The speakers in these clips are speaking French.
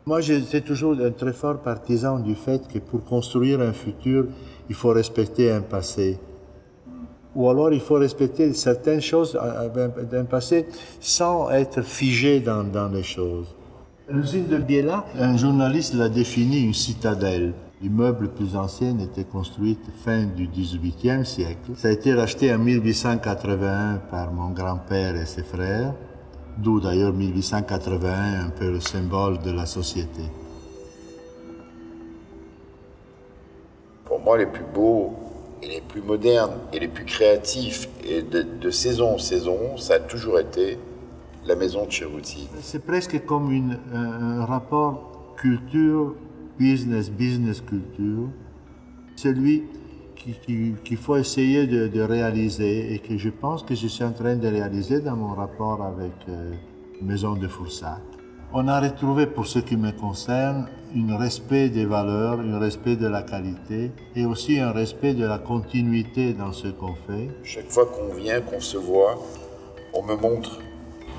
Moi, j'étais toujours un très fort partisan du fait que pour construire un futur, il faut respecter un passé. Ou alors il faut respecter certaines choses d'un passé sans être figé dans les choses. L'usine de Biella, un journaliste l'a défini une citadelle. L'immeuble le plus ancien était construit fin du XVIIIe siècle. Ça a été racheté en 1881 par mon grand-père et ses frères, d'où d'ailleurs 1881 un peu le symbole de la société. Pour moi, les plus beaux et les plus modernes et les plus créatifs et de saison en saison, ça a toujours été la maison de Cerruti. C'est presque comme un rapport culture, business culture, celui qu'il faut essayer de réaliser et que je pense que je suis en train de réaliser dans mon rapport avec Maison de Foursac. On a retrouvé, pour ce qui me concerne, un respect des valeurs, un respect de la qualité et aussi un respect de la continuité dans ce qu'on fait. Chaque fois qu'on vient, qu'on se voit, on me montre,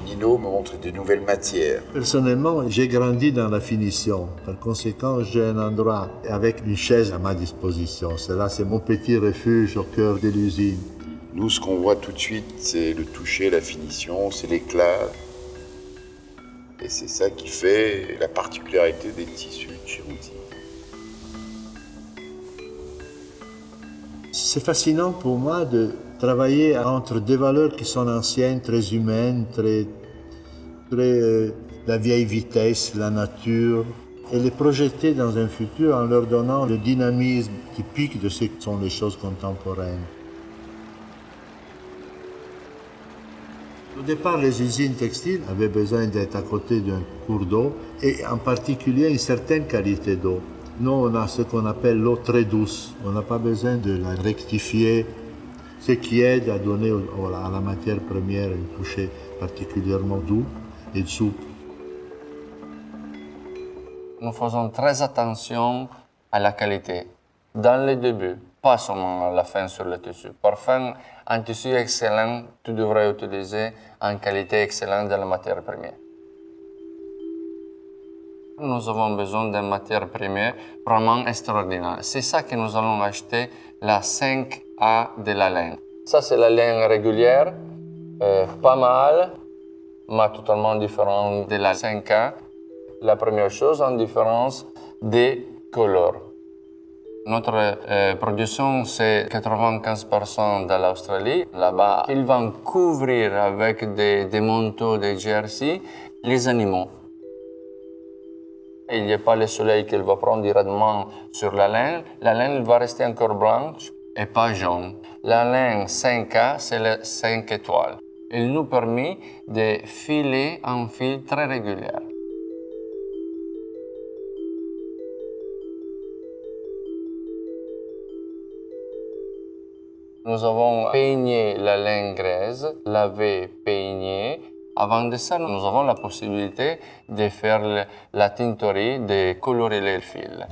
Nino me montre des nouvelles matières. Personnellement, j'ai grandi dans la finition. Par conséquent, j'ai un endroit avec une chaise à ma disposition. Cela, c'est mon petit refuge au cœur de l'usine. Nous, ce qu'on voit tout de suite, c'est le toucher, la finition, c'est l'éclat. Et c'est ça qui fait la particularité des tissus de Cerruti. C'est fascinant pour moi de travailler entre des valeurs qui sont anciennes, très humaines, la vieille vitesse, la nature, et les projeter dans un futur en leur donnant le dynamisme typique de ce que sont les choses contemporaines. Au départ, les usines textiles avaient besoin d'être à côté d'un cours d'eau et en particulier une certaine qualité d'eau. Nous, on a ce qu'on appelle l'eau très douce. On n'a pas besoin de la rectifier, ce qui aide à donner à la matière première un toucher particulièrement doux et souple. Nous faisons très attention à la qualité. Dans le début, pas seulement à la fin sur le tissu. Pour faire un tissu excellent, tu devrais utiliser une qualité excellente de la matière première. Nous avons besoin d'une matière première vraiment extraordinaire. C'est ça que nous allons acheter, la 5A de la laine. Ça, c'est la laine régulière, pas mal, mais totalement différente de la 5A. La première chose, en différence des couleurs. Notre production, c'est 95% de l'Australie. Là-bas, ils vont couvrir avec des manteaux de jersey les animaux. Il n'y a pas le soleil qui va prendre directement sur la laine. La laine va rester encore blanche et pas jaune. La laine 5A, c'est le 5 étoiles. Il nous permet de filer un fil très régulier. Nous avons peigné la laine grise, lavé, peigné. Avant de ça, nous avons la possibilité de faire la tintorerie, de colorer les fils.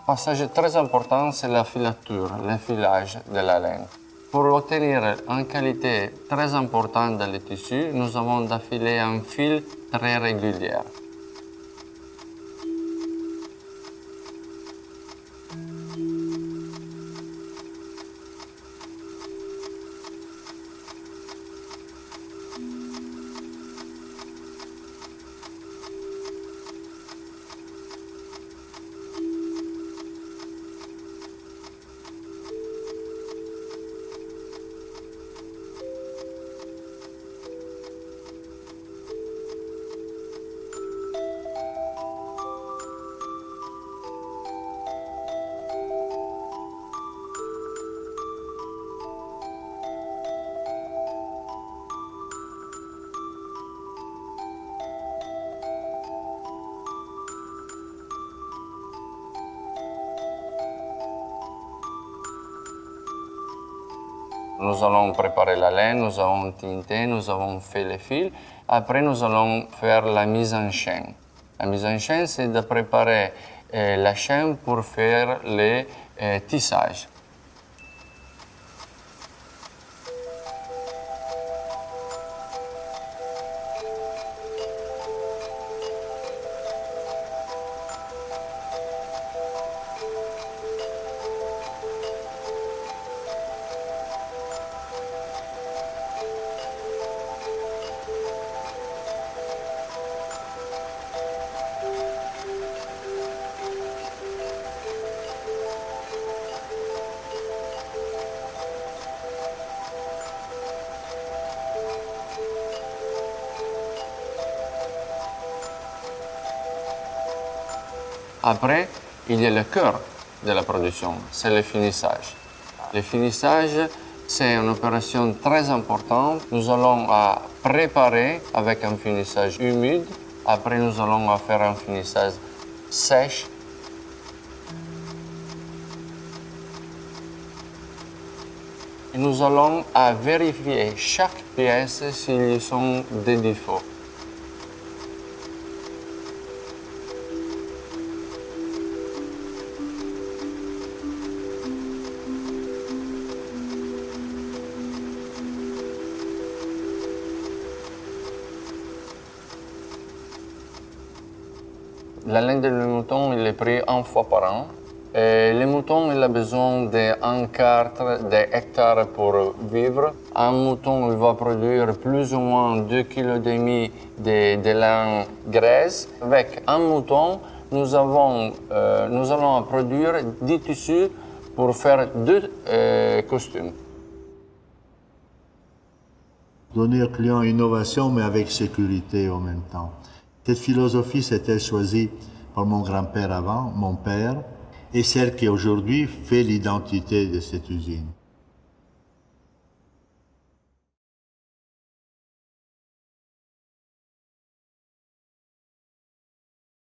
Un passage très important, c'est la filature, l'enfilage de la laine. Pour obtenir une qualité très importante dans le tissu, nous avons d'affiler un fil très régulier. Nous allons préparer la laine, nous avons tinté, nous avons fait les fils. Après, nous allons faire la mise en chaîne. La mise en chaîne, c'est de préparer la chaîne pour faire les tissages. Après, il y a le cœur de la production, c'est le finissage. Le finissage, c'est une opération très importante. Nous allons préparer avec un finissage humide. Après, nous allons faire un finissage sèche. Et nous allons vérifier chaque pièce s'il y a des défauts. La laine de mouton, il est pris une fois par an. Et le mouton, il a besoin d'un quart d'hectare pour vivre. Un mouton, il va produire plus ou moins 2,5 kg de laine graisse. Avec un mouton, nous allons produire 10 tissus pour faire 2 costumes. Donner au client innovation, mais avec sécurité en même temps. Cette philosophie s'était choisie par mon grand-père avant, mon père, et celle qui aujourd'hui fait l'identité de cette usine.